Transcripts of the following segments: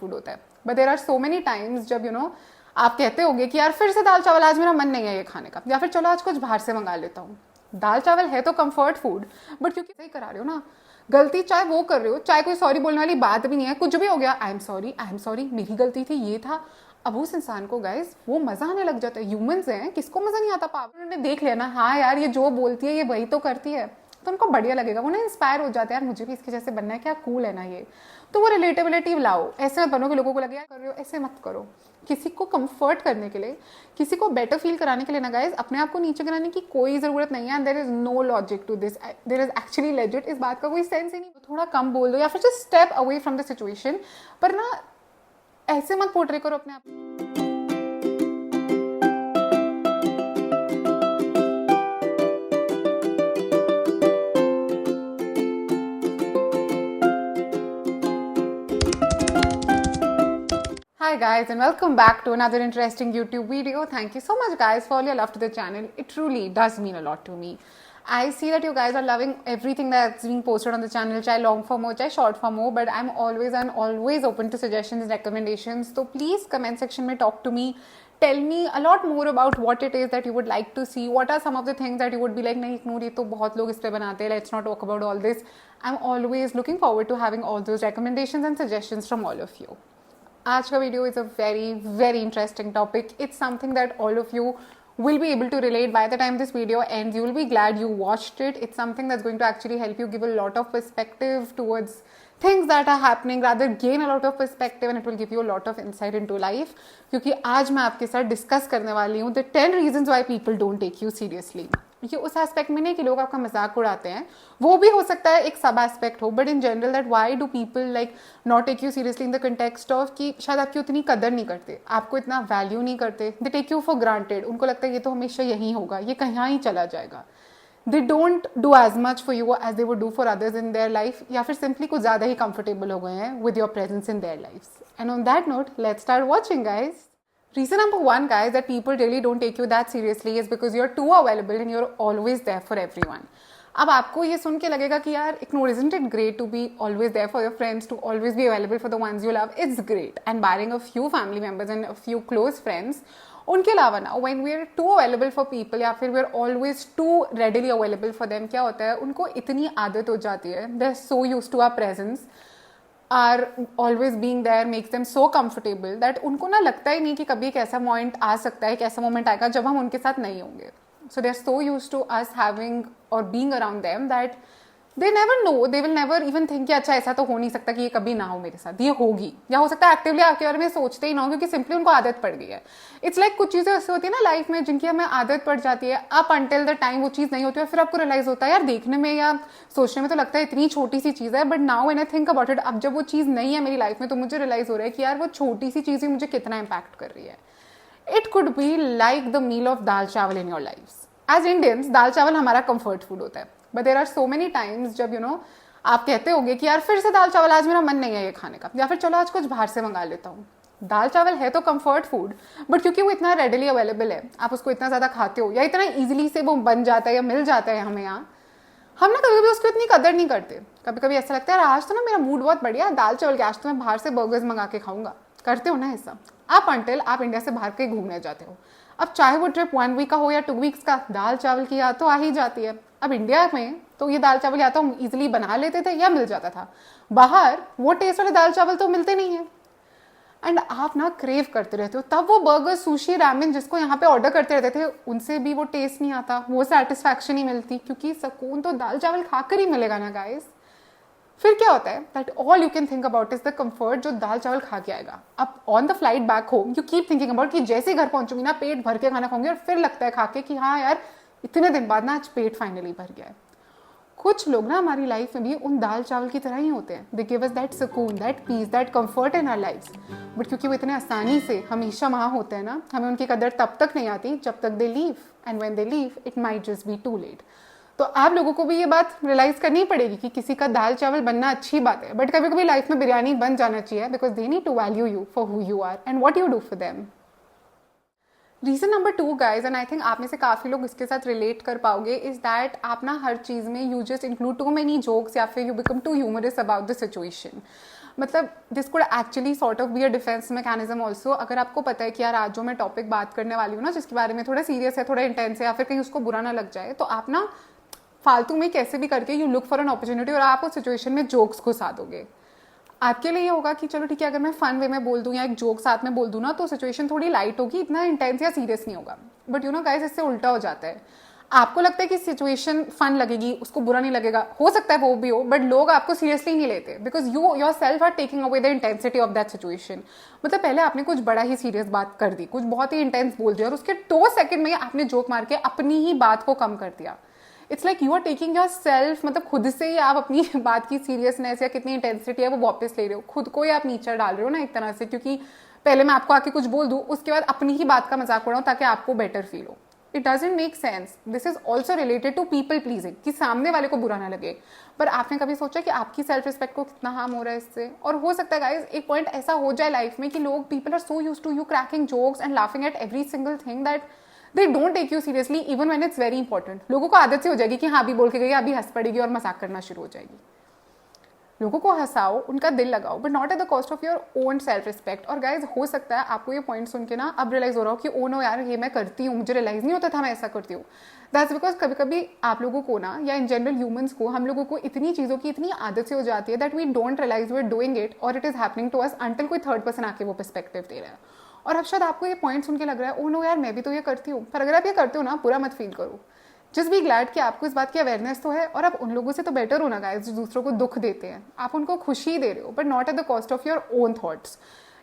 Food होता है। But there are so many times जब आप कहते होगे कि यार फिर से दाल चावल, आज मेरा मन नहीं है ये खाने का, या फिर चलो आज कुछ बाहर से मंगा लेता हूँ। दाल चावल है तो कंफर्ट फूड, बट क्योंकि सही करा रहे हो ना, गलती चाहे वो कर रहे हो, चाहे कोई सॉरी बोलने वाली बात भी नहीं है, कुछ भी हो गया, आई एम सॉरी, मेरी गलती थी, ये था। अब उस इंसान को गाइस वो मजा आने लग जाता है। ह्यूमंस हैं, किसको मजा नहीं आता। पापा ने देख लिया ना, हाँ यार ये जो बोलती है ये वही तो करती है, तो उनको बढ़िया लगेगा, वो ना इंस्पायर हो जाते हैं, यार मुझे भी इसके जैसे बनना है, क्या कूल है ना ये। तो वो रिलेटेबिलिटी लाओ, ऐसे मत बनो कि लोगों को लगे यार कर रहे हो, ऐसे मत करो। किसी को कंफर्ट करने के लिए, किसी को बेटर फील कराने के लिए ना गाइस, अपने आप को नीचे गिराने की कोई जरूरत नहीं है। And there is no logic to this, there is actually legit, इस बात का कोई सेंस ही नहीं। थोड़ा कम बोल दो या फिर just step away from the situation, पर ना ऐसे मत पोर्ट्रे करो अपने आप। Hi guys and welcome back to another interesting YouTube video. Thank you so much guys for all your love to the channel. It truly does mean a lot to me. I see that you guys are loving everything that's being posted on the channel, chahe long form ho, chahe short form ho, but I'm always open to suggestions and recommendations. So please comment section mein talk to me. Tell me a lot more about what it is that you would like to see. What are some of the things that you would be like, nahi Noor, ye to bahut log is pe banate hain, let's not talk about all this. I'm always looking forward to having all those recommendations and suggestions from all of you. आज का video is a very interesting topic. It's something that all of you will be able to relate by the time this video ends. You will be glad you watched it. It's something that's going to actually help you give a lot of perspective towards things that are happening, rather gain a lot of perspective, and it will give you a lot of insight into life. क्योंकि आज मैं आपके साथ discuss करने वाली हूँ the 10 reasons why people don't take you seriously. ये उस एस्पेक्ट में नहीं कि लोग आपका मजाक उड़ाते हैं, वो भी हो सकता है एक सब एस्पेक्ट हो, but in general that why do people like not take you seriously in the context of कि शायद आपकी उतनी कदर नहीं करते, आपको इतना वैल्यू नहीं करते, they take you for granted. उनको लगता है ये तो हमेशा यही होगा, ये कहीं ही चला जाएगा. They don't do as much for you as they would do for others in their life, या फिर सिंपली कुछ ज़्यादा ही कंफर्टेबल हो गए हैं with your presence in their life. And on that note let's start watching guys. Reason number one, guys, that people really don't take you that seriously is because you're too available and you're always there for everyone. अब आपको ये सुन के लगेगा कि यार ignore, isn't it great to be always there for your friends, to always be available for the ones you love? It's great. And barring a few family members and a few close friends, उनके अलावा ना when we're too available for people या फिर we're always too readily available for them, क्या होता है, उनको इतनी आदत हो जाती है, they're so used to our presence, are always being there makes them so comfortable that उनको ना लगता ही नहीं कि कभी एक ऐसा मोमेंट आ सकता है, एक ऐसा मोमेंट आएगा जब हम उनके साथ नहीं होंगे. So they are so used to us having or being around them that they never know, they will never even think कि अच्छा ऐसा तो हो नहीं सकता कि ये कभी ना हो मेरे साथ, ये होगी, या हो सकता है एक्टिवली आपके बारे में सोचते ही ना हो क्योंकि सिंपली उनको आदत पड़ गई है. इट्स लाइक कुछ चीज़ें ऐसी होती है ना लाइफ में जिनकी हमें आदत पड़ जाती है, अप अंटिल द टाइम वो चीज़ नहीं होती है, फिर आपको रियलाइज होता है यार देखने में या सोचने में तो लगता है इतनी छोटी सी चीज़ है, but now when I think about it, अब जब वो चीज़ नहीं है मेरी लाइफ में तो मुझे रियलाइज हो रहा है कि यार वो छोटी सी चीज़ ही मुझे कितना इम्पैक्ट कर रही है. It could be like the meal of dal chawal in your life. As Indians dal chawal हमारा कंफर्ट फूड होता है, but there are so many times जब आप कहते होगे कि यार फिर से दाल चावल, आज मेरा मन नहीं है ये खाने का, या फिर चलो आज कुछ बाहर से मंगा लेता हूँ. दाल चावल है तो कंफर्ट फूड, बट क्योंकि वो इतना रेडिली अवेलेबल है, आप उसको इतना ज़्यादा खाते हो या इतना इजीली से वो बन जाता है या मिल जाता है हमें यहाँ, हम ना कभी कभी उसको इतनी कदर नहीं करते. कभी कभी ऐसा लगता है आज तो ना मेरा मूड बहुत बढ़िया है, दाल चावल के आज तो मैं बाहर से बर्गर्स मंगा के खाऊंगा. करते हो ना ऐसा आप अंटिल आप इंडिया से बाहर के घूमने जाते हो. अब चाहे वो ट्रिप 1 वीक का हो या 2 वीक्स का, दाल चावल की याद तो आ ही जाती है. अब इंडिया में तो ये दाल चावल या तो हम इजीली बना लेते थे या मिल जाता था, बाहर वो टेस्ट वाले दाल चावल तो मिलते नहीं है. एंड आप ना क्रेव करते रहते हो, तब वो बर्गर, सुशी, रामेन जिसको यहाँ पे ऑर्डर करते रहते थे, उनसे भी वो टेस्ट नहीं आता, वो सेटिस्फैक्शन नहीं मिलती, क्योंकि सुकून तो दाल चावल खाकर ही मिलेगा ना गाइस. फिर क्या होता है that all you can think about is the comfort जो दाल चावल खा के आएगा. अब on the flight back home you keep thinking about कि जैसे घर पहुंचूंगी ना पेट भर के खाना खाऊंगी, और फिर लगता है खा के कि हाँ यार इतने दिन बाद ना आज पेट फाइनली भर गया है. कुछ लोग ना हमारी लाइफ में भी उन दाल चावल की तरह ही होते हैं. दे गिव अस दैट सुकून, that peace, that comfort in our lives, but क्योंकि वो इतने आसानी से हमेशा वहाँ होते हैं ना, हमें उनकी कदर तब तक नहीं आती जब तक they leave, and when they leave it might just be too late. तो आप लोगों को भी ये बात रियलाइज करनी पड़ेगी कि किसी का दाल चावल बनना अच्छी बात है, बट कभी कभी लाइफ में बिरयानी बन जाना चाहिए, because they need to value you for who you are and what you do for them. Reason number 2 guys, and I think आप में से काफ़ी लोग इसके साथ रिलेट कर पाओगे, इज दैट आप ना हर चीज़ में you just include too many jokes या फिर you become too humorous about the situation. मतलब this could actually sort of be a defence mechanism also. अगर आपको पता है कि यार आज जो मैं टॉपिक बात करने वाली हूँ ना, जिसके बारे में थोड़ा सीरियस है, थोड़ा इंटेंस है, या फिर कहीं उसको बुरा ना लग जाए, तो आप ना फालतू में कैसे भी करके you look for an opportunity और आप उस सिचुएशन में जोक्स घुसा दोगे। आपके लिए ये होगा कि चलो ठीक है, अगर मैं फन वे में बोल दूं या एक जोक साथ में बोल दूं ना, तो सिचुएशन थोड़ी लाइट होगी, इतना इंटेंस या सीरियस नहीं होगा। बट यू नो गाइस, इससे उल्टा हो जाता है। आपको लगता है कि सिचुएशन फन लगेगी, उसको बुरा नहीं लगेगा, हो सकता है वो भी हो, बट लोग आपको सीरियसली नहीं लेते because you yourself are taking away the intensity of that situation. मतलब पहले आपने कुछ बड़ा ही सीरियस बात कर दी, कुछ बहुत ही इंटेंस बोल दिया, और उसके 2 सेकंड में आपने जोक मार के अपनी ही बात को कम कर दिया। It's like you are taking yourself, मतलब खुद से ही आप अपनी बात की सीरियसनेस या कितनी इंटेंसिटी है वो वापस ले रहे हो, खुद को ही आप नीचे डाल रहे हो ना एक तरह से। क्योंकि पहले मैं आपको आके कुछ बोल दूं, उसके बाद अपनी ही बात का मजाक उड़ाऊं ताकि आपको बेटर फील हो। It doesn't make sense. This is also related to people pleasing, कि सामने वाले को बुरा ना लगे। पर आपने कभी सोचा कि आपकी सेल्फ रिस्पेक्ट को कितना हार्म हो रहा है इससे? और हो सकता है गाइस एक पॉइंट ऐसा हो जाए लाइफ में कि लोग, people are so used to you cracking jokes and laughing at every single thing that they don't take you seriously even when it's very important. लोगों को आदत से हो जाएगी कि हाँ अभी बोल के गई, अभी हंस पड़ेगी और मजाक करना शुरू हो जाएगी। लोगों को हंसाओ, उनका दिल लगाओ, but not at the cost of your own self respect. और गाइज हो सकता है आपको ये पॉइंट सुन के ना अब रियलाइज हो रहा हो कि ओ नो यार, ये मैं करती हूँ, मुझे रियलाइज नहीं होता था मैं ऐसा करती हूँ। दैट्स बिकॉज कभी कभी आप लोगों को ना, या इन जनरल ह्यूमंस को, हम लोगों को इतनी चीज़ों की इतनी आदत से हो जाती है that we don't realise we are doing it और it is happening to us until कोई थर्ड पर्सन आके वो पर्सपेक्टिव दे रहा है। और अब शायद आपको ये पॉइंट सुन के लग रहा है ओ नो यार, मैं भी तो ये करती हूँ। पर अगर आप ये करते हो ना, बुरा मत फील करो। जस्ट बी ग्लैड कि आपको इस बात की अवेयरनेस तो है, और आप उन लोगों से तो बेटर हो ना गाइस जो दूसरों को दुख देते हैं। आप उनको खुशी दे रहे हो, but not at the cost of your own thoughts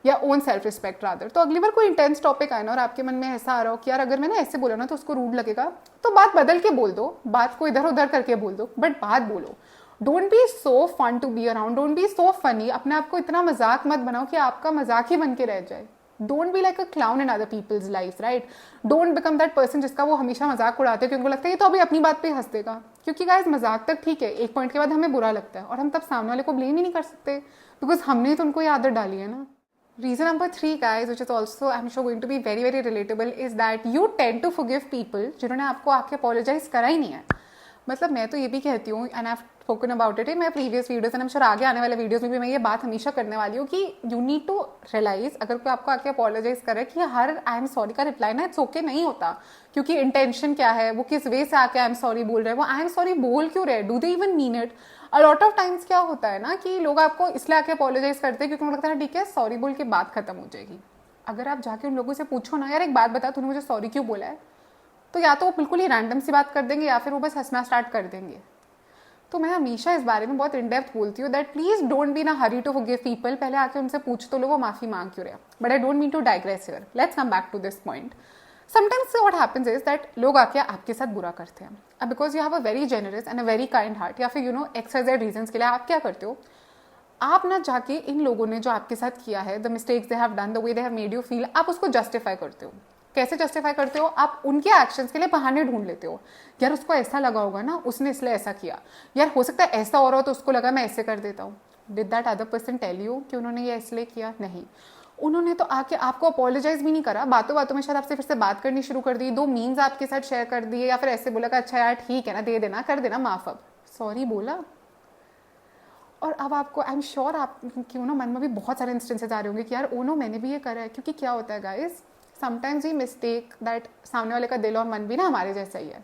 या ओन सेल्फ रिस्पेक्ट रादर। तो अगली बार कोई इंटेंस टॉपिक आए ना और आपके मन में ऐसा आ रहा हो कि यार अगर मैंने ऐसे बोला ना तो उसको रूड लगेगा, तो बात बदल के बोल दो, बात को इधर उधर करके बोल दो, बट बात बोलो। Don't be so fun to be around, don't be so funny. अपने आप को इतना मजाक मत बनाओ कि आपका मजाक ही बन के रह जाए। Don't be like a clown in other people's life, right? Don't become that person जिसका वो हमेशा मजाक उड़ाते हैं क्योंकि उनको लगता है ये तो अभी अपनी बात पे हंस देगा। क्योंकि गाइस मजाक तक ठीक है, एक पॉइंट के बाद हमें बुरा लगता है और हम तब सामने वाले को ब्लेम ही नहीं कर सकते बिकॉज हमने तो उनको ये आदत डाली है ना। Reason number 3 guys, which is also I'm sure going to be very very relatable, is that you tend to forgive people जिन्होंने आपको आके अपोलोजाइज करा ही नहीं है। मतलब मैं तो ये भी कहती हूँ, and I have spoken about it in my previous videos, and I am sure आगे आने वाले वीडियोस में भी मैं ये बात हमेशा करने वाली हूँ कि यू नीड टू रियलाइज, अगर कोई आपको आके अपोलोजाइज करे कि हर आई एम सॉरी का रिप्लाई ना इट्स ओके नहीं होता। क्योंकि इंटेंशन क्या है, वो किस वे से आके आई एम सॉरी बोल रहे हैं, वो आई एम सॉरी बोल क्यों रहे, do they even mean it. A lot of times क्या होता है ना कि लोग आपको इसलिए आके अपोलोजाइज करते हैं क्योंकि उनको लगता है ठीक है सॉरी बोल के बात खत्म हो जाएगी। अगर आप जाके उन लोगों से पूछो ना यार एक बात बता, तूने मुझे सॉरी क्यों बोला है, तो या तो वो बिल्कुल ही रैंडम सी बात कर देंगे या फिर वो बस हंसना स्टार्ट कर देंगे। तो मैं हमेशा इस बारे में बहुत इन डेप्थ बोलती हूँ that please don't be in a hurry to forgive people. पहले आके उनसे पूछ तो लो वो माफी मांग क्यों रहे। But I don't mean to digress here, let's come back to this point. Sometimes what happens is that लोग आके आपके साथ बुरा करते हैं। अब because you have a very generous and a very kind heart, या फिर यू नो XYZ रीजंस के लिए आप क्या करते हो, आप ना जाके इन लोगों ने जो आपके साथ किया है, the mistakes they have done, the way they have made you feel, आप उसको जस्टिफाई करते हो। कैसे जस्टिफाई करते हो, आप उनके एक्शंस के लिए बहाने ढूंढ लेते हो। यार उसको ऐसा लगा होगा ना, उसने इसलिए ऐसा किया, यार हो सकता है ऐसा हो रहा हो तो उसको लगा मैं ऐसे कर देता हूँ। Did that other person tell you कि उन्होंने ये इसलिए किया? नहीं। उन्होंने तो आके आपको अपोलोजाइज भी नहीं करा, बातों बातों में शायद आपसे फिर से बात करनी शुरू कर दी, 2 मीम्स आपके साथ शेयर कर दिए, या फिर ऐसे बोला कि अच्छा यार ठीक है ना, दे देना, कर देना माफ, अब सॉरी बोला। और अब आपको आई एम श्योर आप क्यों ना मन में भी बहुत सारे इंस्टेंसेस आ रहे होंगे कि यार ओ नो मैंने भी ये करा है। क्योंकि क्या होता है guys, sometimes we mistake that सामने वाले का दिल और मन भी ना हमारे जैसा ही है।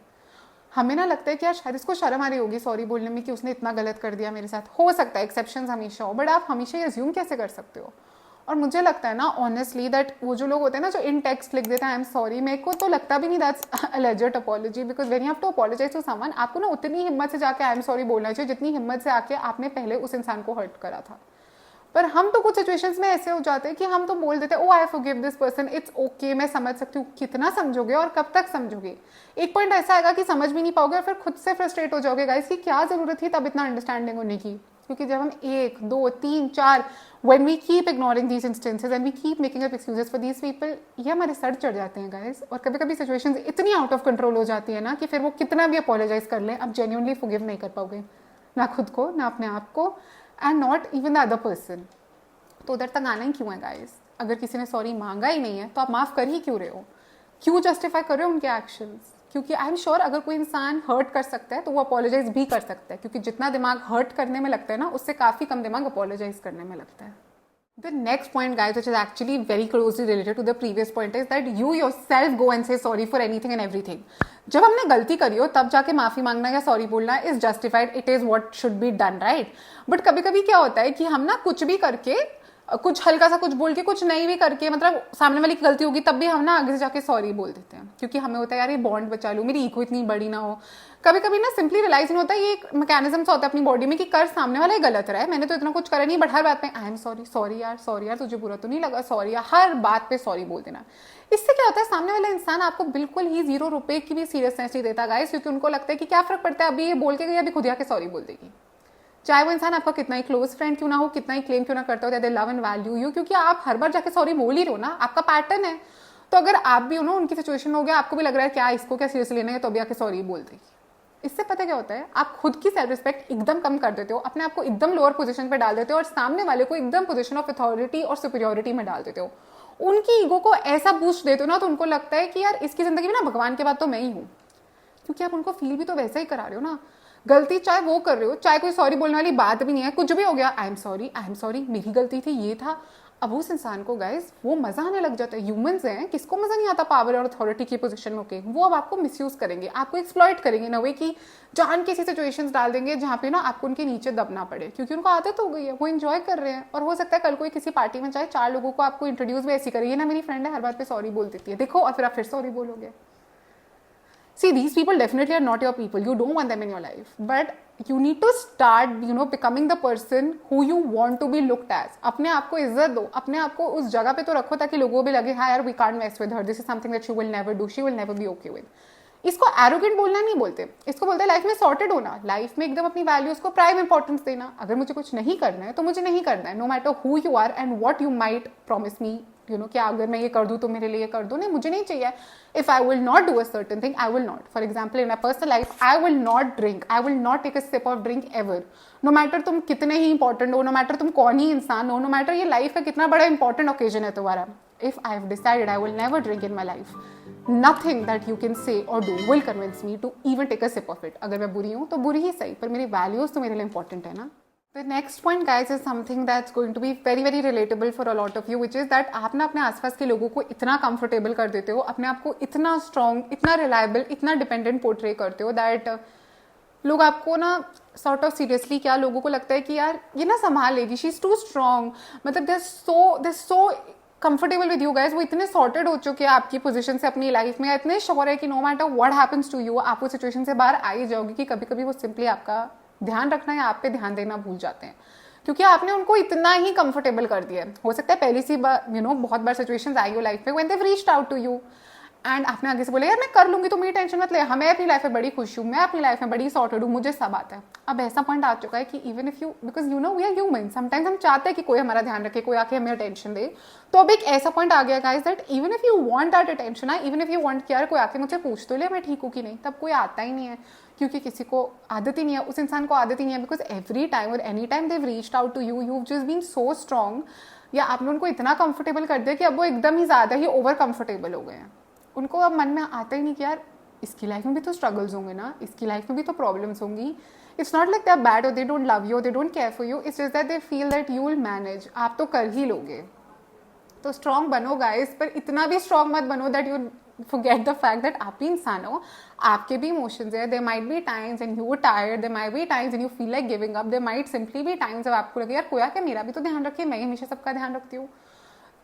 हमें ना लगता है कि यार शायद इसको शर्म आ रही होगी सॉरी बोलने में कि उसने इतना गलत कर दिया मेरे साथ। हो सकता है एक्सेप्शंस हमेशा हो, बट आप हमेशा ये अज्यूम कैसे कर सकते हो। और मुझे लगता है ना ऑनेस्टली दैट वो जो लोग होते हैं ना जो इन टेक्स्ट लिख देते हैं आई एम सॉरी, मेरे को तो लगता भी नहीं that's a legit apology, because when you have to apologize to someone, आपको ना उतनी हिम्मत से जाके आई एम सॉरी बोलना चाहिए जितनी हिम्मत से आके आपने पहले उस इंसान को हर्ट करा था। पर हम तो कुछ सिचुएशंस में ऐसे हो जाते हैं कि हम तो बोल देते हैं oh I forgive this person, it's okay, मैं समझ सकती हूँ। कितना समझोगे और कब तक समझोगे? एक पॉइंट ऐसा आएगा कि समझ भी नहीं पाओगे और फिर खुद से फ्रस्ट्रेट हो जाओगे गाइस कि क्या जरूरत थी तब इतना अंडरस्टैंडिंग होने की। क्योंकि जब हम 1, 2, 3, 4 when we keep ignoring these instances and we keep making up excuses for these people, ये हमारे सर चढ़ जाते हैं गाइस। और कभी कभी सिचुएशंस इतनी आउट ऑफ कंट्रोल हो जाती है ना कि फिर वो कितना भी अपोलोजाइज कर लें, आप जेन्युइनली फॉरगिव नहीं कर पाओगे, ना खुद को, ना अपने आप को, and not even the other person. तो उधर तक आना ही क्यों है गाइस? अगर किसी ने सॉरी मांगा ही नहीं है तो आप माफ कर ही क्यों रहे हो? क्यों जस्टिफाई कर रहे हो उनके एक्शंस? क्योंकि आई एम श्योर अगर कोई इंसान हर्ट कर सकता है तो वो अपोलोजाइज भी कर सकता है, क्योंकि जितना दिमाग हर्ट करने में लगता है ना, उससे काफ़ी कम दिमाग अपोलोजाइज करने में लगता है. The next point, guys, which is actually very closely related to the previous point, is that you yourself go and say sorry for anything and everything. जब हमने गलती करी हो तब जाके माफी मांगना या सॉरी बोलना is justified, it is what should be done, right. But कभी कभी क्या होता है कि हम ना कुछ भी करके, कुछ हल्का सा कुछ बोल के, कुछ नहीं भी करके, मतलब सामने वाली की गलती होगी तब भी हम ना आगे से जाके सॉरी बोल देते हैं, क्योंकि हमें होता है यार ये बॉन्ड बचा लूं, मेरी ईगो इतनी बड़ी ना हो. कभी कभी ना सिंपली रियलाइज नहीं होता, ये एक मैकेनिज्म होता है अपनी बॉडी में कि कर सामने वाला ही गलत रहा है, मैंने तो इतना कुछ करा नहीं, बट हर बात में आई एम सॉरी, सॉरी यार तुझे बुरा तो नहीं लगा, सॉरी यार, हर बात पे सॉरी बोल देना. इससे क्या होता है, सामने वाला इंसान आपको बिल्कुल ही 0 रुपए की भी सीरियसनेस नहीं देता गाइस, क्योंकि उनको लगता है कि क्या फर्क पड़ता है, अभी ये बोल के गई, अभी खुद आके सॉरी बोल देगी. चाहे वो इंसान आपका कितना ही क्लोज फ्रेंड क्यों ना हो, कितना ही क्लेम क्यों ना करता हो, दे लव एंड वैल्यू यू, क्योंकि आप हर बार जाके सॉरी बोल ही रहो ना, आपका पैटर्न है. तो अगर आप भी हो ना उनकी सिचुएशन हो गया, आपको भी लग रहा है क्या इसको क्या सीरियसली लेना है, तो अभी आके सॉरी बोल देगी. इससे पता क्या होता है, आप खुद की सेल्फ रिस्पेक्ट एकदम कम कर देते हो, अपने आप को एकदम लोअर पोजीशन पे डाल देते हो, और सामने वाले को एकदम पोजीशन ऑफ अथॉरिटी और सुपीरियोरिटी में डाल देते हो. उनकी ईगो को ऐसा बूस्ट देते हो ना, तो उनको लगता है कि यार इसकी जिंदगी में ना भगवान के बाद तो मैं ही हूँ, क्योंकि आप उनको फील भी तो वैसा ही करा रहे हो ना. गलती चाहे वो कर रहे हो, चाहे कोई सॉरी बोलने वाली बात भी नहीं है, कुछ भी हो गया, आई एम सॉरी, मेरी गलती थी, ये था. अब उस इंसान को गाइस वो मजा आने लग जाता है. ह्यूमंस हैं, किसको मजा नहीं आता पावर और अथॉरिटी की पोजीशन में होके. वो अब आपको मिसयूज करेंगे, आपको एक्सप्लॉइट करेंगे इन अ वे कि जान के ऐसी सिचुएशंस डाल देंगे जहाँ पे ना आपको उनके नीचे दबना पड़े, क्योंकि उनको आदत हो गई है, वो एंजॉय कर रहे हैं. और हो सकता है कल कोई किसी पार्टी में चाहे 4 लोगों को आपको इंट्रोड्यूस भी ऐसी करिए ना, मेरी फ्रेंड है हर बात पे सॉरी बोल देती है, देखो, और फिर आप फिर सॉरी बोलोगे. See, these people definitely are not your people. You don't want them in your life. But you need to start, becoming the person who you want to be looked as. अपने आप को इज्जत दो, अपने आप को उस जगह पे तो रखो ताकि लोगों को भी लगे हाँ यार we can't mess with her. This is something that she will never do. She will never be okay with. इसको एरोगेंट बोलना नहीं बोलते, इसको बोलते हैं लाइफ में सॉर्टेड होना, लाइफ में एकदम अपनी वैल्यूज को प्राइम इंपॉर्टेंस देना. अगर मुझे कुछ नहीं करना है तो मुझे नहीं करना है, no matter who you are and what you might promise me, क्या अगर मैं ये कर दूं तो मेरे लिए कर दो, नहीं मुझे नहीं चाहिए. If I will not do a certain thing, I will not. For example in my personal life, I will not drink, I will not take a sip of drink ever. No matter तुम कितने ही important हो, no matter तुम कौन ही इंसान हो, no matter ये life का कितना बड़ा इंपॉर्टेंट ओकेजन है तुम्हारा. If I have decided I will never drink in my life, nothing that you can say or do will convince me to even take a sip of it. अगर मैं बुरी हूँ तो बुरी ही सही, पर मेरी values तो मेरे लिए important है ना. The next point guys is something that's going to be very very relatable for a lot of you, which is that आप ना अपने आसपास के लोगों को इतना comfortable कर देते हो, अपने आप को इतना strong, इतना reliable, इतना dependent portray करते हो that लोग आपको ना sort of seriously, क्या लोगों को लगता है कि यार ये ना संभाल लेगी, she is too strong, मतलब they're so comfortable with you guys, वो इतने सॉर्टेड हो चुके हैं आपकी पोजीशन से अपनी लाइफ में, इतने श्योर है कि no matter what happens to you आप वो सिचुएशन से बाहर आ ही जाओगे, कि कभी कभी वो सिंपली आपका ध्यान रखना या आप पे ध्यान देना भूल जाते हैं, क्योंकि आपने उनको इतना ही कंफर्टेबल कर दिया है. हो सकता है पहली सी बार बहुत बार सिचुएशंस आई हो लाइफ में when they have reached out to you and आपने आगे से बोला यार मैं कर लूंगी, तो मेरी टेंशन मत ले, हमें अपनी लाइफ में बड़ी खुश हूँ, मैं अपनी लाइफ में बड़ी सॉर्टेड हूँ, मुझे सब आता है. अब ऐसा पॉइंट आ चुका है कि even if you, because we are human, sometimes हम चाहते हैं कि कोई हमारा ध्यान रखे, कोई आके हमें अटेंशन दे. तो अब एक ऐसा पॉइंट आ गया guys that even if you want that attention, even if you want कि यार कोई आके मुझसे पूछ तो ले मैं ठीक हूँ कि नहीं, तब कोई आता ही नहीं है, क्योंकि किसी को आदत ही नहीं है, उस इंसान को आदत ही नहीं है, बिकॉज एवरी टाइम और any time they have reached out to you, you have just been so strong, या आपने उनको इतना कंफर्टेबल कर दिया कि अब वो एकदम ही ज्यादा ही ओवर कंफर्टेबल हो गए हैं. उनको अब मन में आता ही नहीं कि यार इसकी लाइफ में भी तो स्ट्रगल्स होंगे ना, इसकी लाइफ में भी तो प्रॉब्लम्स होंगी. It's not like they are bad और they don't love you, they don't care for you, it's just that they feel that you will manage, आप तो कर ही लोगे. तो स्ट्रॉन्ग बनो गाइस, पर इतना भी स्ट्रॉन्ग मत बनो that you forget the fact that आप भी इंसान हो, आपके भी इमोशंस है. there might be times when you are tired, there might be times when you feel like giving up, there might simply be times जब आपको लगे यार कोई आके मेरा भी तो ध्यान रखे, मैं हमेशा सबका ध्यान रखती हूँ.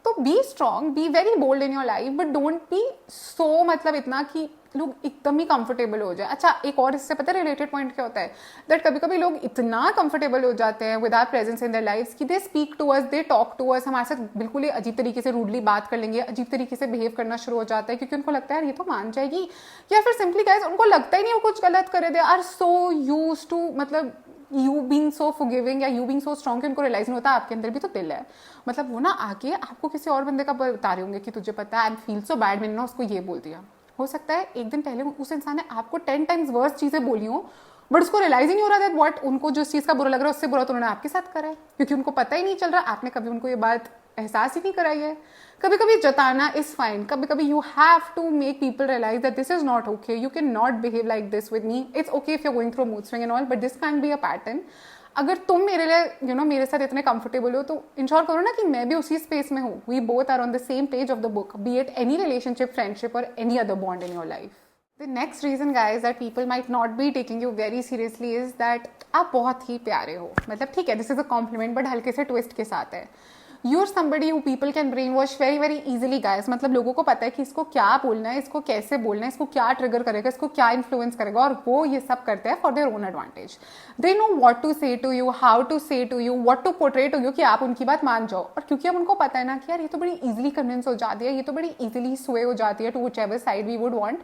तो be strong, be very bold in your life, but don't be so मतलब इतना कि लोग एकदम ही कंफर्टेबल हो जाए. अच्छा एक और इससे पता है रिलेटेड पॉइंट क्या होता है, दैट कभी कभी लोग इतना कंफर्टेबल हो जाते हैं with our presence in their lifes कि they speak to us, they talk to us, हमारे साथ बिल्कुल ही अजीब तरीके से रूडली बात कर लेंगे, अजीब तरीके से बिहेव करना शुरू हो जाता है, क्योंकि उनको लगता है यार ये तो मान जाएगी, या फिर सिंपली गाइस उनको लगता ही नहीं वो कुछ गलत करे, they are so used to मतलब यू बीइंग सो फॉरगिविंग या यू बीइंग सो स्ट्रॉन्ग कि उनको रियलाइज नहीं होता आपके अंदर भी तो दिल है. मतलब वो ना आके आपको किसी और बंदे का बता रहे होंगे कि तुझे पता है आई फील सो बैड, मैंने ना उसको ये बोल दिया. हो सकता है एक दिन पहले उस इंसान ने आपको 10 टाइम्स वर्स चीजें बोली हो, बट उसको रियलाइज ही नहीं हो रहा दैट व्हाट उनको जिस चीज का बुरा लग रहा है उससे बुरा तो उन्होंने आपके साथ करा है, क्योंकि उनको पता ही नहीं चल रहा आपने कभी उनको ये बात एहसास ही नहीं कराई है। कभी कभी जताना इज फाइन, कभी कभी you have to make people realise that this is not okay, you can not behave like this with me, it's okay if you going through mood swing and all, but this can be a pattern. अगर तुम मेरे लिए मेरे साथ इतने comfortable हो तो ensure करो ना कि मैं भी उसी स्पेस में हूँ, we both are on the same page of the book, be it any relationship, friendship or any other bond in your life. The next reason guys that people might not be taking you very seriously is that आप बहुत ही प्यारे हो। मतलब ठीक है, this is a compliment but हल्के से twist के साथ है। You're somebody who people can brainwash very very easily guys। मतलब लोगों को पता है कि इसको क्या बोलना है, इसको कैसे बोलना है, इसको क्या ट्रिगर करेगा, इसको क्या इन्फ्लुएंस करेगा, और वो ये सब करते हैं for their own advantage. They know what to say to you, how to say to you, what to portray to you, कि आप उनकी बात मान जाओ। और क्योंकि अब उनको पता है ना कि यार ये तो बड़ी ईजिली कन्विंस हो जाती है, ये तो बड़ी ईजिली स्वे हो जाती है to whichever side we would want,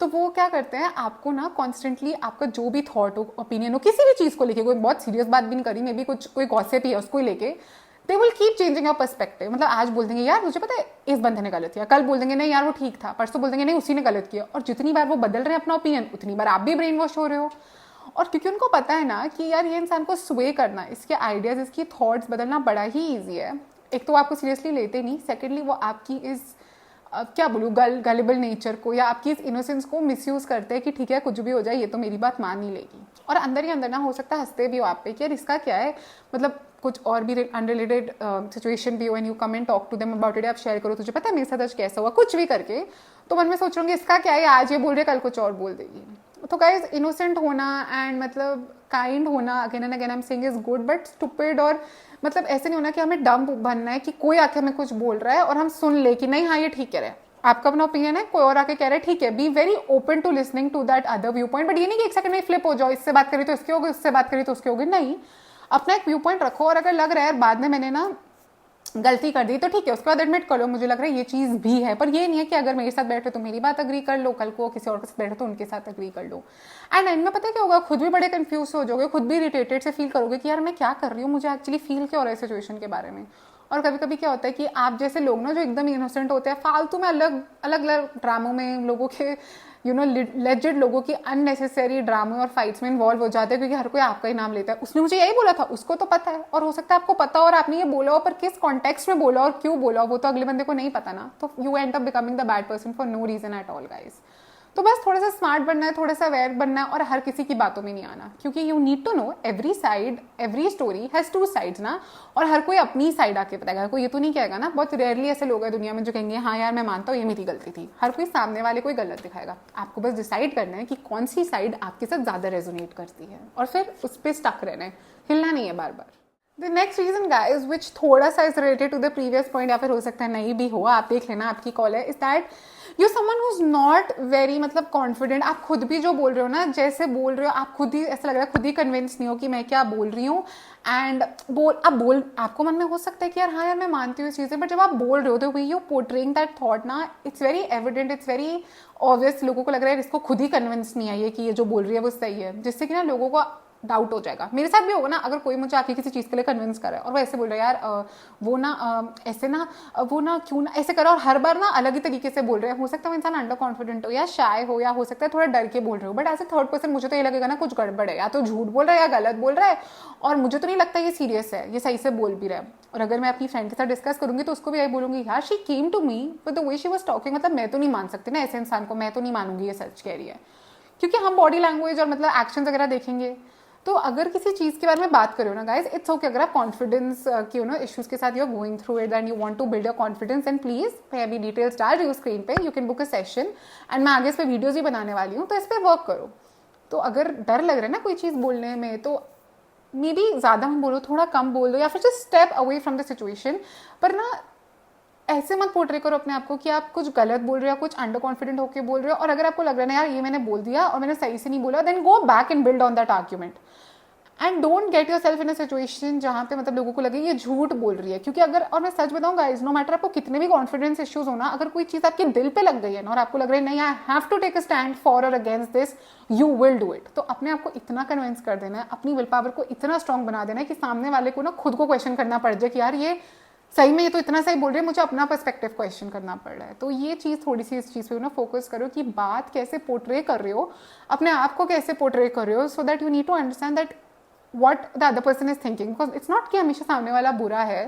तो वो क्या करते हैं आपको ना कॉन्स्टेंटली आपका जो भी थॉट हो, ओपिनियन हो, किसी भी चीज़ को लेके, कोई बहुत सीरियस बात भी नहीं करी, मे बी कुछ कोई गॉसिप ही है उसको लेके, they will keep changing your perspective. मतलब आज बोल देंगे यार मुझे पता है इस बंदे ने गलत किया, कल बोल देंगे नहीं यार वो ठीक था, परसों बोल देंगे नहीं उसी ने गलत किया, और जितनी बार वो बदल रहे हैं अपना ओपिनियन उतनी बार आप भी ब्रेन वॉश हो रहे हो। और क्योंकि उनको पता है ना कि यार ये इंसान को स्वे करना, इसके आइडियाज, इसकी थॉट्स बदलना बड़ा ही ईजी है। एक तो आपको सीरियसली लेते नहीं, सेकेंडली वो आपकी इस क्या बोलूँ गलिबल नेचर को या आपकी इस इनोसेंस को मिसयूज करते हैं कि ठीक है कुछ भी हो जाए ये तो मेरी बात मान ही लेगी। और अंदर ही अंदर ना हो सकता है हंसते भी हो आप पे कि यार इसका क्या है, मतलब कुछ और भी अनरिलेटेड सिचुएशन भी हो and you come and talk to them about it, आप शेयर करो तुझे पता है मेरे साथ आज कैसा हुआ, कुछ भी करके, तो मन में सोच रहे होंगे इसका क्या है, आज ये बोल रहे कल कुछ और बोल देगी। तो गाइस इनोसेंट होना एंड मतलब काइंड होना again and again I am saying is good, but stupid और मतलब ऐसे नहीं होना कि हमें डम्प बनना है कि कोई आके हमें कुछ बोल रहा है और हम सुन ले कि नहीं हाँ ये ठीक कह रहा है, आपका अपना ओपिनियन है, कोई और आके कह रहा है ठीक है, be very open to listening to that other viewpoint, but ये नहीं कि एक सेकंड में फ्लिप हो जाओ, इससे बात करी तो इसके होगी, उससे बात करी तो उसके होगी, नहीं, अपना एक व्यू पॉइंट रखो। और अगर लग रहा है बाद में मैंने ना गलती कर दी तो ठीक है, उसके बाद एडमिट कर लो मुझे लग रहा है ये चीज़ भी है, पर ये नहीं है कि अगर मेरे साथ बैठे तो मेरी बात अग्री कर लो, कल को किसी और के साथ बैठे तो उनके साथ अग्री कर लो। एंड एंड में पता है क्या होगा, खुद भी बड़े कंफ्यूज हो जाओगे, खुद भी इरिटेटेड से फील करोगे कि यार मैं क्या कर रही हूँ, मुझे एक्चुअली फील क्या हो रहा है सिचुएशन के बारे में। और कभी कभी क्या होता है कि आप जैसे लोग ना जो एकदम इनोसेंट होते हैं, फालतू में अलग अलग ड्रामों में लोगों के लेजिड लोगों की अननेसेसरी ड्रामे और फाइट्स में इन्वॉल्व हो जाते हैं, क्योंकि हर कोई आपका ही नाम लेता है, उसने मुझे यही बोला था, उसको तो पता है, और हो सकता है आपको पता हो और आपने ये बोला हो, पर किस कॉन्टेक्स्ट में बोला और क्यों बोला वो तो अगले बंदे को नहीं पता ना, तो you end up becoming the bad person for no reason at all guys. तो बस थोड़ा सा स्मार्ट बनना है, थोड़ा सा अवेयर बनना है, और हर किसी की बातों में नहीं आना, क्योंकि you need to know every side, every story has two sides ना, और हर कोई अपनी साइड आके बताएगा, कोई ये तो नहीं कहेगा ना, बहुत रेयरली ऐसे लोग हैं दुनिया में जो कहेंगे हाँ यार मैं मानता हूँ ये मेरी गलती थी, हर कोई सामने वाले कोई गलत दिखाएगा। आपको बस डिसाइड करना है कि कौन सी साइड आपके साथ ज्यादा रेजोनेट करती है, और फिर उस पर स्टक रहना है, हिलना नहीं है बार बार। The next reason guys which थोड़ा सा is related to the previous point या फिर हो सकता है नहीं भी हो, आप देख लेना आपकी कॉल है, is that you're someone who's not very मतलब confident। आप खुद भी जो बोल रहे हो ना, जैसे बोल रहे हो आप खुद ही ऐसा लग रहा है खुद ही कन्विंस नहीं हो कि मैं क्या बोल रही हूँ, एंड आपको मन में हो सकता है कि यार हाँ यार मैं मानती हूँ इस चीज़ें, बट जब आप बोल रहे हो तो way you portraying that thought ना, it's very evident, it's very obvious, लोगों को लग रहा है इसको खुद ही कन्विंस नहीं आई है कि ये जो बोल रही है वो सही है, जिससे कि ना लोगों को डाउट हो जाएगा। मेरे साथ भी होगा ना, अगर कोई मुझे आके किसी चीज़ के लिए कन्विंस करे और वो ऐसे बोल रहा है यार वो ना ऐसे ना वो ना क्यों ना ऐसे करा, और हर बार ना अलग ही तरीके से बोल रहे हैं, हो सकता है वो इंसान अंडर कॉन्फिडेंट हो या शाय हो, या हो सकता है थोड़ा डर के बोल रहे हो, but as a third person मुझे तो ये लगेगा ना कुछ गड़बड़ है, या तो झूठ बोल रहा है या गलत बोल रहा है, और मुझे तो नहीं लगता ये सीरियस है, ये सही से बोल भी रहा है। और अगर मैं अपनी फ्रेंड के साथ डिस्कस करूंगी तो उसको भी यही बोलूंगी यार she came to me with the way she was talking, मतलब मैं तो नहीं मान सकती ना ऐसे इंसान को, मैं तो नहीं मानूंगी ये सच कह रही है, क्योंकि हम बॉडी लैंग्वेज और मतलब एक्शन वगैरह देखेंगे। तो अगर किसी चीज़ के बारे में बात करो ना गाइज, इट्स ओके, अगर आप कॉन्फिडेंस की इश्यूज के साथ you are going through it and you want to build your confidence, and please मैं अभी डिटेल्स डाल रही हूँ स्क्रीन पे, you can book a session, and मैं आगे इस पर वीडियोज भी बनाने वाली हूँ, तो इस पर वर्क करो। तो अगर डर लग रहा है ना कोई चीज़ बोलने में, तो मे बी ज़्यादा हम बोलो, थोड़ा कम बोल दो, या फिर just step away from the situation, पर ना ऐसे मत पोर्ट्रे करो अपने आप को कि आप कुछ गलत बोल रहे हो, कुछ अंडर कॉन्फिडेंट होकर बोल रहे हो, और अगर आपको लग रहा है ना यार ये मैंने बोल दिया और मैंने सही से नहीं बोला, then go back and build on that argument, and don't get yourself in a situation जहाँ पे मतलब लोगों को लगे ये झूठ बोल रही है, क्योंकि अगर, और मैं सच बताऊँ गाइज, नो मैटर आपको कितने भी कॉन्फिडेंस इश्यूज हो ना, अगर कोई चीज़ आपके दिल पे लग गई है ना और आपको लग रहा है नहीं I have to take a stand for और against this, you will do it. तो अपने आप को इतना कन्विंस कर देना है, अपनी विल पावर को इतना स्ट्रॉन्ग बना देना है कि सामने वाले को ना खुद को क्वेश्चन करना पड़ जाए कि यार ये सही में ये तो इतना सही बोल रहे हैं, मुझे अपना पर्सपेक्टिव क्वेश्चन करना पड़ रहा है। तो ये चीज़ थोड़ी सी इस चीज़ पे ना फोकस करो कि बात कैसे पोर्ट्रे कर रहे हो, अपने आप को कैसे पोर्ट्रे कर रहे हो, so that you need to understand that what the other person is thinking, because it's not कि हमेशा सामने वाला बुरा है,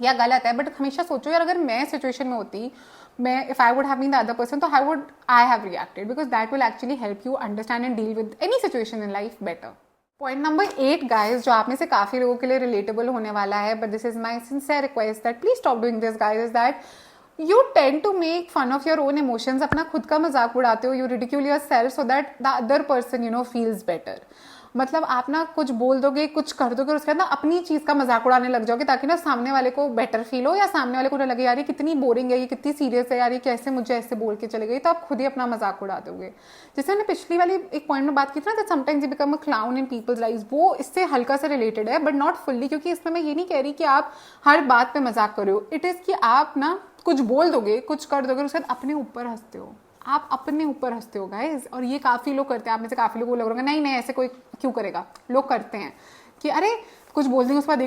या गलत है, बट हमेशा सोचो यार अगर मैं सिचुएशन में होती, मैं if I would have been the other person, तो I have reacted, because that will actually help you understand and deal with any situation in life better. Point number 8 guys, जो आप में से काफी लोगों के लिए रिलेटेबल होने वाला है, but this is my sincere request that please stop doing this guys, is that you tend to make fun of your own emotions. अपना खुद का मजाक उड़ाते हो, you ridicule yourself so that the other person feels better. मतलब आप ना कुछ बोल दोगे, कुछ कर दोगे, उसके बाद ना अपनी चीज का मजाक उड़ाने लग जाओगे, ताकि ना सामने वाले को बेटर फील हो, या सामने वाले को ना लगे यार ये कितनी बोरिंग है, ये कितनी सीरियस है, यार ये कैसे मुझे ऐसे बोल के चले गई, तो आप खुद ही अपना मजाक उड़ा दोगे. जैसे मैंने पिछली वाली एक पॉइंट में बात की थी ना, that sometimes you become a clown in people's lives, वो इससे हल्का से रिलेटेड है, बट नॉट फुल्ली, क्योंकि इसमें मैं ये नहीं कह रही कि आप हर बात पे मजाक करो. इट इज कि आप ना कुछ बोल दोगे, कुछ कर दोगे, उसके बाद अपने ऊपर हंसते हो, आप अपने ऊपर हंसते हो गाइज. और ये काफी लोग करते हैं, आप में से काफी लोगों को लग रहा है नहीं नहीं ऐसे कोई क्यों करेगा, लोग करते हैं कि अरे कुछ बोल देंगे उसके बाद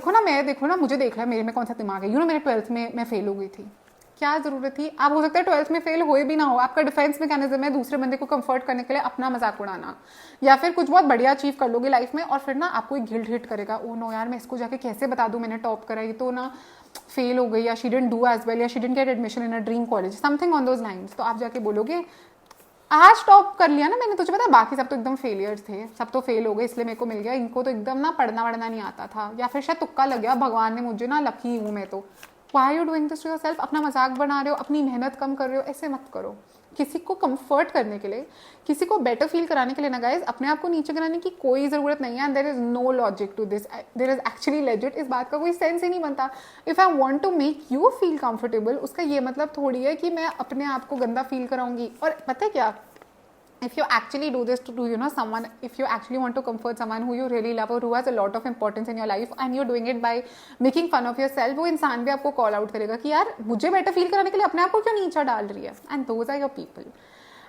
देखो ना मुझे देख रहा है, मेरे में कौन सा दिमाग है, मेरे 12th में मैं फेल हो गई थी. क्या जरूरत थी? आप हो सकता है 12th में फेल हुए भी ना हो, आपका डिफेंस मैकेनिज्म है दूसरे बंदे को कंफर्ट करने के लिए अपना मजाक उड़ाना, या फिर कुछ बहुत बढ़िया अचीव कर लोगे लाइफ में और फिर ना आपको एक गिल्ट हिट करेगा, ओ नो यार मैं इसको जाके कैसे बता दूं मैंने टॉप करा, ये तो ना फेल हो गई, या she didn't do as well, या she didn't get admission in a dream college, something on those lines. तो आप जाके बोलोगे आज टॉप कर लिया ना मैंने, तुझे पता है बाकी सब तो एकदम फेलियर्स थे, सब तो फेल हो गए इसलिए मेरे को मिल गया, इनको तो एकदम ना पढ़ना वढ़ना नहीं आता था, या फिर शायद तुक्का लग गया, भगवान ने मुझे ना लकी हूँ मैं तो. Why are you doing this to yourself? अपना मजाक बना रहे हो, अपनी मेहनत कम कर रहे हो, ऐसे मत करो. किसी को कंफर्ट करने के लिए, किसी को बेटर फील कराने के लिए ना गाइज, अपने आप को नीचे गिराने की कोई जरूरत नहीं है. And there is no logic to this, there is actually legit, इस बात का कोई सेंस ही नहीं बनता. If I want to make you feel comfortable, उसका ये मतलब थोड़ी है कि मैं अपने आप को गंदा फील कराऊंगी. और पता है क्या, if you actually do this to someone, if you actually want to comfort someone who you really love or who has a lot of importance in your life, and you're doing it by making fun of yourself, वो इंसान भी आपको call out करेगा कि यार मुझे better feel कराने के लिए अपने आप को क्यों नीचा डाल रही है. And those are your people.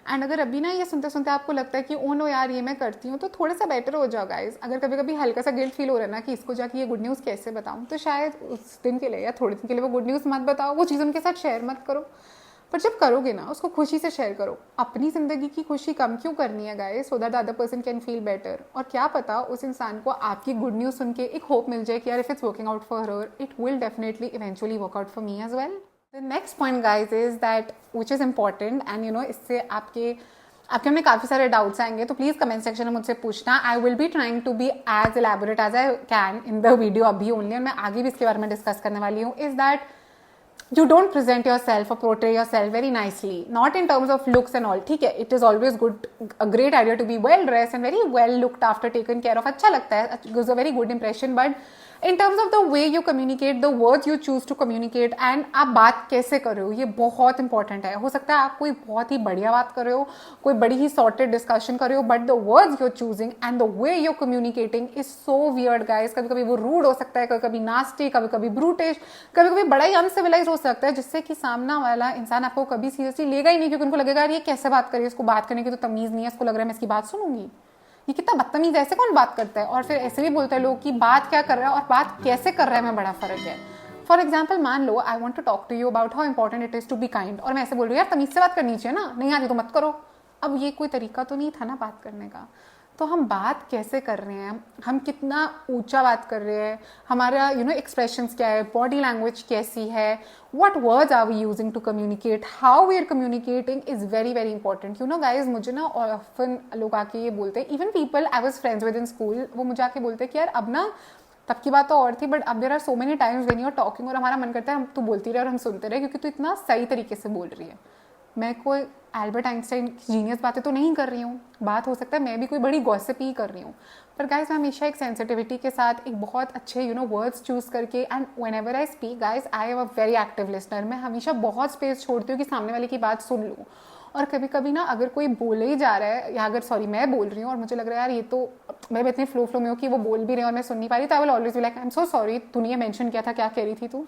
And अगर अभी ना ये सुनते सुनते आपको लगता है कि ओ नो यार ये मैं करती हूँ, तो थोड़ा सा बेटर हो जाओ गाइज. अगर कभी कभी हल्का सा गिल्ट फील हो रहा है ना कि इसको जाके ये गुड न्यूज़ कैसे बताऊँ, तो शायद उस दिन के लिए या थोड़े दिन के लिए वो गुड न्यूज़ मत बताओ, वो चीज़ उनके साथ शेयर मत करो. पर जब करोगे ना उसको खुशी से शेयर करो. अपनी जिंदगी की खुशी कम क्यों करनी है guys, so that the other person can feel better. और क्या पता उस इंसान को आपकी गुड न्यूज़ सुन के एक होप मिल जाए कि यार if it's working out for her, it will definitely eventually work out for me as well. The next point guys is that which is important, and इससे आपके में काफ़ी सारे डाउट्स आएंगे, तो प्लीज़ कमेंट सेक्शन में मुझसे पूछना. I will be trying to be as elaborate as I can in the video अभी ओनली, और मैं आगे भी इसके बारे में डिस्कस करने वाली हूँ. Is that you don't present yourself or portray yourself very nicely, not in terms of looks and all. ठीक है, it is always good, a great idea to be well dressed and very well looked after, taken care of. अच्छा लगता है, gives a very good impression, but in terms of the way you communicate, the words you choose to communicate, and आप बात कैसे कर रहे हो, ये बहुत इंपॉर्टेंट है. हो सकता है आप कोई बहुत ही बढ़िया बात कर रहे हो, कोई बड़ी ही सॉर्टेड डिस्कशन कर रहे हो, but the words you are choosing and the way you are communicating is so weird guys. कभी कभी वो रूड हो सकता है, कभी कभी नास्टी, कभी कभी ब्रूटिश, कभी कभी बड़ा ही अनसिविलाइज हो सकता है, जिससे कि सामना वाला इंसान आपको कभी सीरियसली लेगा ही नहीं, क्योंकि उनको लगेगा ये कैसे बात करिए, इसको बात करने की तो तमीज नहीं है, इसको लग रहा है मैं इसकी बात सुनूंगी, ये कितना बदतमीज है, ऐसे कौन बात करता है. और फिर ऐसे भी बोलते हैं लोग कि बात क्या कर रहा है और बात कैसे कर रहा है में बड़ा फर्क है. फॉर एग्जाम्पल मान लो I want to talk to you about how important it is to be kind, और मैं ऐसे बोल रही हूँ यार तमीज से बात करनी चाहिए ना, नहीं आती तो मत करो. अब ये कोई तरीका तो नहीं था ना बात करने का. तो हम बात कैसे कर रहे हैं, हम कितना ऊंचा बात कर रहे हैं, हमारा एक्सप्रेशंस क्या है, बॉडी लैंग्वेज कैसी है, what words are we using to communicate, how we are communicating is very very important. Guys मुझे ना ऑफन लोग आके ये बोलते हैं, even people I was friends with in school, वो मुझे आके बोलते हैं कि यार अब ना तब की बात तो और थी, बट अब there are so many times when you are talking, और हमारा मन करता है तू बोलती रहे और हम सुनते रहे, क्योंकि तू इतना सही तरीके से बोल रही है. मैं कोई एल्बर्ट आइंस्टाइन की जीनियस बातें तो नहीं कर रही हूँ, बात हो सकता है मैं भी कोई बड़ी गॉसिप ही कर रही हूँ, पर गाइज मैं हमेशा एक सेंसिटिविटी के साथ एक बहुत अच्छे वर्ड्स चूज करके, and whenever I speak guys I am a very active listener. मैं हमेशा बहुत स्पेस छोड़ती हूँ कि सामने वाले की बात सुन लूँ. और कभी कभी ना अगर कोई बोले ही जा रहा है, या अगर मैं बोल रही हूँ और मुझे लग रहा है यार ये तो मैं इतने फ्लो में हूँ कि वो बोल भी रहे हैं और मैं सुन नहीं पा रही, तो I will always be like I am so sorry, तूने ये मेंशन किया था, क्या कह रही थी तू.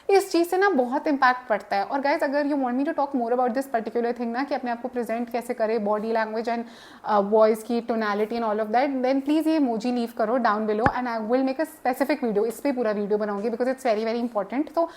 इस चीज़ से ना बहुत इंपैक्ट पड़ता है. और गाइज अगर you want me to talk more about this particular thing ना, कि अपने आप को प्रेजेंट कैसे करें, बॉडी लैंग्वेज एंड वॉइस की tonality and all of that, then please ये इमोजी लीव करो down below, and I will make a specific video, इस पर पूरा वीडियो बनाऊंगी, because it's very very important. तो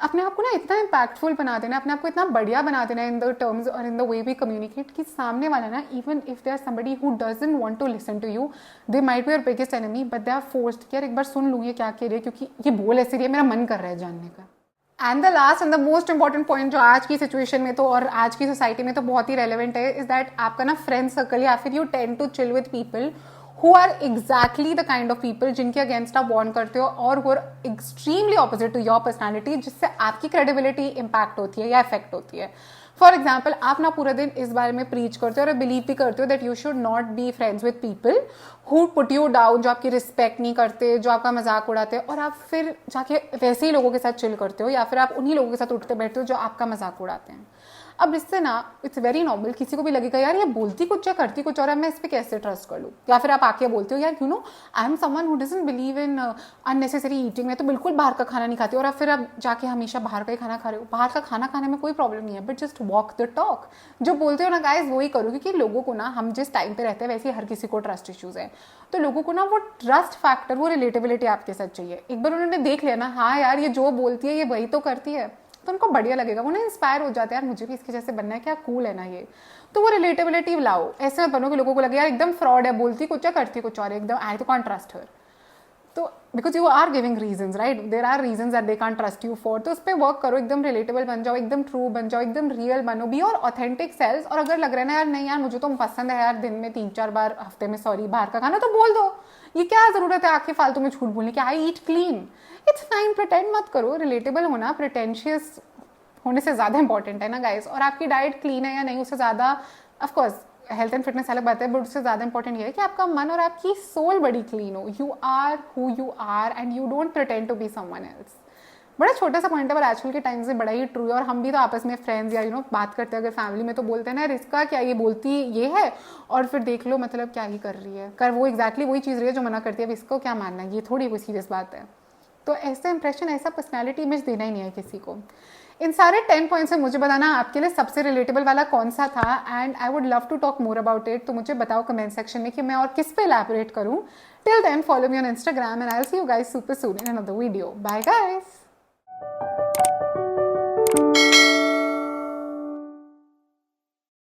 अपने आप को ना इतना इम्पैक्टफुल बना देना, अपने आप को इतना बढ़िया बना देना इन द टर्म्स और in the way we communicate कि सामने वाला ना, even if they are somebody who doesn't want to listen to you, they might be your biggest enemy, but they are forced कि यार एक बार सुन लूँ ये क्या कह रही है, क्योंकि ये बोल ऐसे रही है, मेरा मन कर रहा है जानने का। And the last and the most important point जो आज की सिचुएशन में तो और आज की सोसाइटी में तो बहुत ही रेलिवेंट है, इज दैट आपका ना फ्रेंड सर्कल या फिर you tend to chill with people who are exactly the kind of people जिनके अगेंस्ट आप वॉर्न करते हो और who are extremely opposite to your personality, जिससे आपकी क्रेडिबिलिटी इम्पैक्ट होती है या इफेक्ट होती है। फॉर एग्जाम्पल, आप ना पूरा दिन इस बारे में प्रीच करते हो और बिलीव भी करते हो that you should not be friends with people who put you down, जो आपकी रिस्पेक्ट नहीं करते, जो आपका मजाक उड़ाते हैं, और आप फिर जाके वैसे ही लोगों के साथ चिल करते हो या फिर आप उन्हीं लोगों के साथ उठते बैठते हो जो आपका मजाक उड़ाते हैं। अब इससे ना इट्स वेरी नॉर्मल, किसी को भी लगेगा यार ये बोलती कुछ या करती कुछ और है, मैं इस पर कैसे ट्रस्ट कर लूँ। या फिर आप आके बोलते हो यार you know I am someone who doesn't believe in unnecessary eating, मैं तो बिल्कुल बाहर का खाना नहीं खाती, और फिर आप जाके हमेशा बाहर का ही खाना खा रहे हो। बाहर का खाना खाने में कोई प्रॉब्लम नहीं है, but just walk the talk. जो बोलते हो ना गाइस वही करो, क्योंकि लोगों को ना, हम जिस टाइम पे रहते हैं वैसे हर किसी को ट्रस्ट इश्यूज है, तो लोगों को ना वो ट्रस्ट फैक्टर, वो रिलेटेबिलिटी आपके साथ चाहिए। एक बार उन्होंने देख लिया ना, हाँ यार ये जो बोलती है ये वही तो करती है, तो उनको बढ़िया लगेगा, वो ना इंस्पायर हो जाते हैं, यार मुझे भी इसके जैसे बनना है, क्या कूल है ना ये। तो वो रिलेटेबिलिटी लाओ, ऐसे मत बनो कि लोगों को लगे यार एकदम फ्रॉड है, बोलती कुछ है करती कुछ और, एकदम आई तो कांट ट्रस्ट हर। तो because you are giving reasons, right, there are reasons that they can't trust you for. तो उस पर वर्क करो, एकदम रिलेटेबल बन जाओ, एकदम ट्रू बन जाओ, एकदम रियल बनो, बी और ऑथेंटिक सेल्स। और अगर लग रहा है ना यार नहीं यार मुझे तो पसंद है यार दिन में 3-4 बार, हफ्ते में सॉरी बाहर का खाना, तो बोल दो। ये क्या जरूरत है आके फालतू में झूठ बोलने की, आई ईट क्लीन, इट्स फाइन। प्रिटेंड मत करो, रिलेटेबल होना प्रिटेंशियस होने से ज्यादा इंपॉर्टेंट है ना गाइस। और आपकी डाइट क्लीन है या नहीं, उससे ज्यादा, of course health and fitness अलग बात है, बट उससे ज्यादा इंपॉर्टेंट ये है कि आपका मन और आपकी सोल बड़ी क्लीन हो। You are who you are and you don't pretend to be someone else. बड़ा छोटा सा पॉइंट है, पर आजकल के टाइम से बड़ा ही ट्रू है। और हम भी तो आपस में फ्रेंड्स या बात करते हैं, अगर फैमिली में, तो बोलते हैं ना इसका क्या, ये बोलती ये है, और फिर देख लो मतलब क्या ही कर रही है, कर वो एग्जैक्टली वही चीज़ रही है जो मना करती है, अब इसको क्या मानना है, ये थोड़ी कोई सीरियस बात है। तो ऐसा इंप्रेशन, ऐसा पर्सनैलिटी इमेज देना ही नहीं है किसी को। इन सारे 10 पॉइंट्स में मुझे बताना आपके लिए सबसे रिलेटेबल वाला कौन सा था, and I would love to talk more about it. तो मुझे बताओ कमेंट सेक्शन में कि मैं और किस पे एलैबोरेट करूं। Till then follow me on Instagram and I will see you guys super soon in another video. Bye guys.